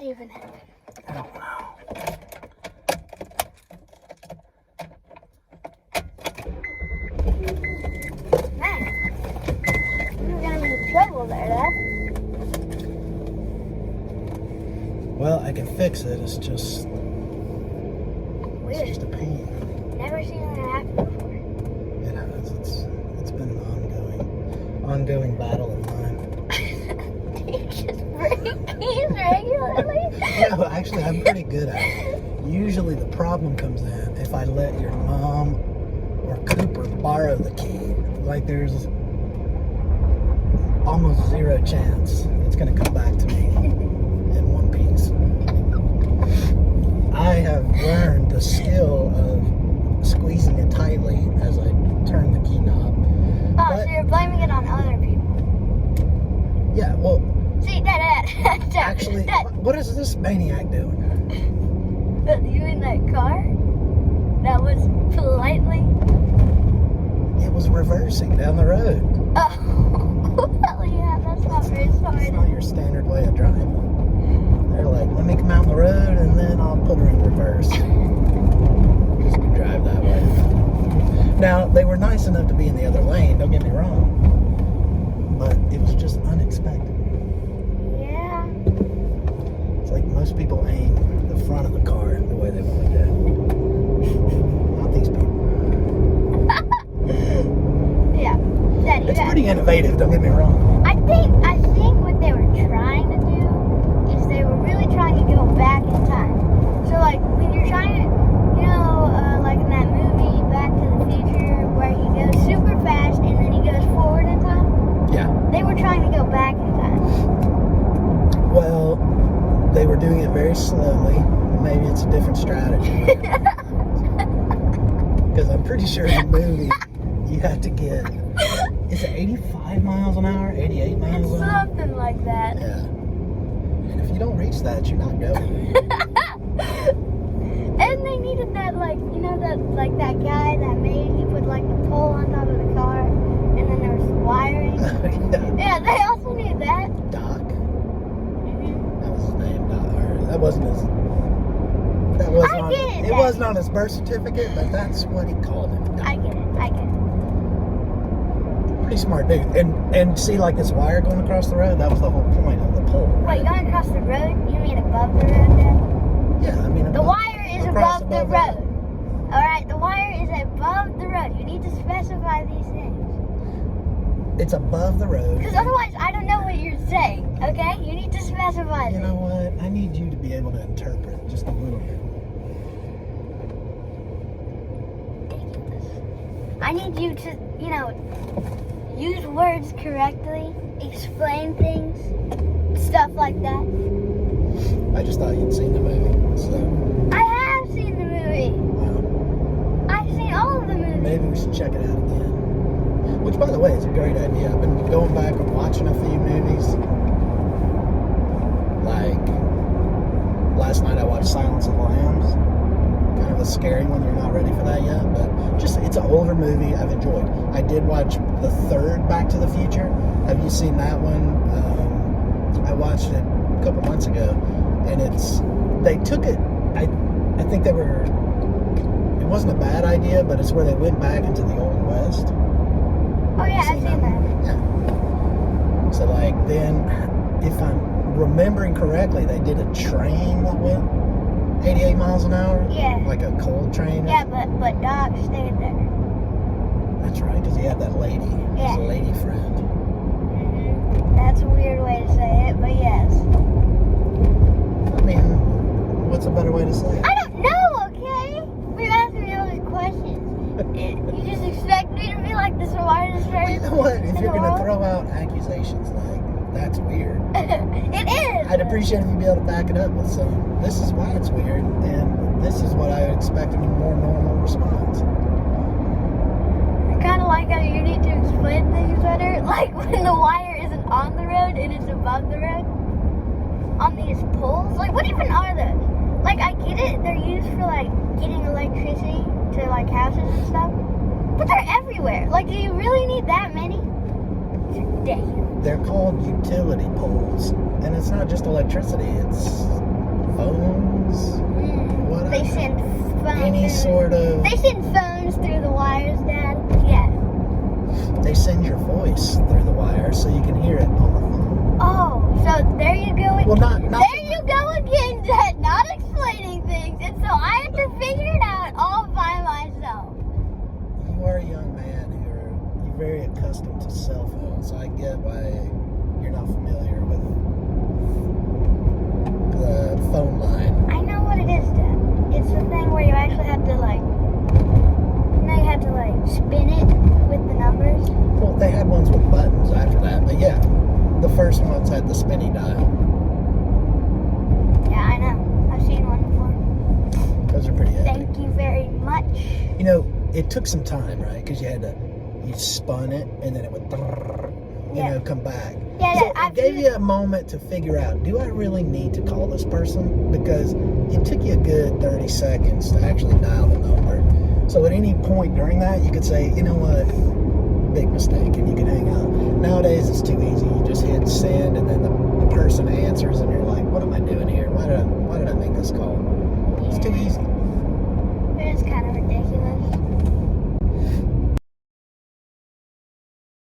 even happen? I don't know. Man, you're gonna be in trouble there, Dad. Well, I can fix it. It's just Weird. a pain. Never seen that happen before. It has. It's been an ongoing battle of mine. Do you just break keys regularly? No, actually, I'm pretty good at it. Usually, the problem comes in if I let your mom or Cooper borrow the key. Like, there's almost zero chance it's going to come back to me in one piece. I have learned the skill of squeezing it tightly as I turn the key knob. Oh, so you're blaming it on other people. Yeah, well, See, Dad. actually, Dad, what is this maniac doing? you in that car? That was politely. It was reversing down the road. Oh, well, yeah, that's not very smart. It's not your standard way of driving. They're like, let me come out on the road and then I'll put her in reverse. Just to drive that way. Now, they were nice enough to be in the other lane, don't get me wrong. But it was just unexpected. Yeah. It's like most people aim the front of the car the way they want to go. Not these people. Yeah. Dad, you It's got pretty innovative, don't get me wrong. I think what they were trying to do is they were really trying to go back in time. So like when you're trying to, like in that movie Back to the Future where he goes super fast and then he goes forward in time. Yeah. They were trying to go back in time. Well, they were doing it very slowly. Maybe it's a different strategy. Because I'm pretty sure in the movie you have to get, is it 85 miles an hour? 88 miles an hour? Something like that. Yeah. And if you don't reach that, you're not going. And they needed that that guy that he put like the pole on top of the car and then there was wiring. Yeah, they also needed that. Doc. Mm-hmm. That was his name. That wasn't his. That wasn't on. It wasn't on his birth certificate, but that's what he called him. Doc. I get it. Pretty smart dude. And see, like this wire going across the road. That was the whole point of the pole. Wait, going across the road? You mean above the road then? Yeah, I mean. The wire is above the road. Alright, the wire is above the road. You need to specify these things. It's above the road. Because otherwise, I don't know what you're saying, okay? You need to specify You things. know what? I need you to be able to interpret just a little bit. I need you to, use words correctly, explain things, stuff like that. I just thought you'd seen the movie, so I have seen the movie. I've seen all of the movies. maybe we should check it out again. Which, by the way, is a great idea. I've been going back and watching a few movies. Like, last night I watched Silence of the Lambs. Kind of a scary one. You're not ready for that yet, but it's an older movie I've enjoyed. I did watch the third Back to the Future. Have you seen that one? I watched it a couple months ago, and they took it. I think they were. It wasn't a bad idea, but it's where they went back into the Old West. Oh yeah, I've seen that. Yeah. So like then, if I'm remembering correctly, they did a train that went 88 miles an hour. Yeah. Like a coal train. Yeah, but Doc stayed there. That's right, because he had that lady. Yeah. His lady friend. Mm-hmm. That's a weird way to say it, but yes. I mean, what's a better way to say it? I don't know, okay? We're asking me all these questions. You just expect me to be like the smartest Well, you person know what? If in you're the going to world? throw out accusations like, that's weird. It is. I'd appreciate if you'd be able to back it up with some, this is why it's weird, and this is what I would expect in a more normal response. Kind of like how you need to explain things better. Like when the wire isn't on the road and it's above the road. On these poles. Like what even are those? Like I get it. They're used for like getting electricity to like houses and stuff. But they're everywhere. Like do you really need that many? It's ridiculous. They're called utility poles, and it's not just electricity, it's phones, what They send phones. any sort of. They send phones through the wires, Dad. Yeah. They send your voice through the wire so you can hear it on the phone. Oh, so there you go. Well, not There you go again, Dad. Not explaining things, and so I have to figure it out all by myself. You are a young man you're very accustomed to cell phones, so I get why you're not familiar with the phone line. I know what it is, Dad. It's the thing where you actually have to you have to spin it with the numbers. Well, they had ones with buttons after that, but yeah, the first ones had the spinny dial. Yeah, I know. I've seen one before. Those are pretty heavy. Thank you very much. You know, it took some time, right? Because you spun it, and then it would, come back. Yeah, So I've it gave used- you a moment to figure out, do I really need to call this person? Because it took you a good 30 seconds to actually dial the number. So at any point during that, you could say, you know what, big mistake, and you can hang up. Nowadays, it's too easy. You just hit send, and then the person answers, and you're